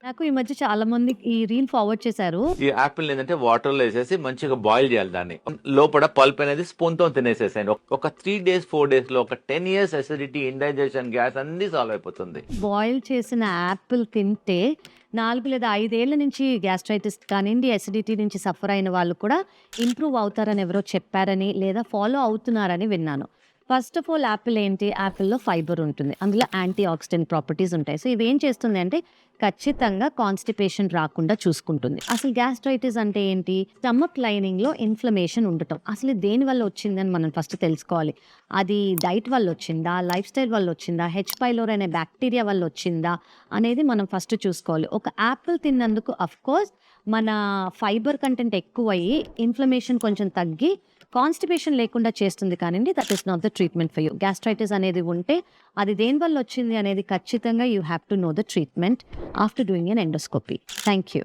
నాకు ఈ మధ్య చాలా మంది ఈ రీల్ ఫార్వర్డ్ చేశారు. ఈ యాపిల్ ఏంటంటే వాటర్ లో వేసేసి మంచిగా బాయిల్ చేయాలి దాన్ని. లోపల పల్ప్ అనేది స్పూన్ తో తినేసేసాయండి. ఒక 3 days 4 days లో ఒక 10 years అసిడిటీ, ఇండైజెషన్, గ్యాస్ అన్ని సాల్వ్ అయిపోతుంది. బాయిల్ చేసిన యాపిల్ తింటే 4 లేదా 5 ఏళ్ల నుంచి గ్యాస్ట్రైటిస్ కానివ్వండి, అసిడిటీ నుంచి సఫర్ అయిన వాళ్ళు కూడా ఇంప్రూవ్ అవుతారని ఎవరో చెప్పారని, లేదా ఫాలో అవుతున్నారని విన్నాను. ఫస్ట్ ఆఫ్ ఆల్ యాపిల్ ఏంటి? యాపిల్‌లో ఫైబర్ ఉంటుంది. అందులో యాంటీ ఆక్సిడెంట్ ప్రాపర్టీస్ ఉంటాయి. సో ఇవేం చేస్తుంది అంటే ఖచ్చితంగా కాన్‌స్టిపేషన్ రాకుండా చూసుకుంటుంది. అసలు గ్యాస్ట్రైటిస్ అంటే ఏంటి? స్టమక్ లైనింగ్‌లో ఇన్‌ఫ్లమేషన్ ఉండటం. అసలు ఇది దేనివల్ల వచ్చిందని మనం ఫస్ట్ తెలుసుకోవాలి. అది డైట్ వల్ల వచ్చిందా? లైఫ్ స్టైల్ వల్ల వచ్చిందా? హెచ్ పైలోరీ అనే బ్యాక్టీరియా వల్ల వచ్చిందా? అనేది మనం ఫస్ట్ చూసుకోవాలి. ఒక యాపిల్ తిన్నందుకు ఆఫ్‌కోర్స్ మన ఫైబర్ కంటెంట్ ఎక్కువయ్యి ఇన్‌ఫ్లమేషన్ కొంచెం తగ్గి కాన్‌స్టిపేషన్ లేకుండా చేస్తుంది కానియండి, that is not the treatment for you. Gastritis అనేది ఉంటే అది దేనివల్ల వచ్చింది అనేది ఖచ్చితంగా you have to know the treatment after doing N endoscopy. Thank you.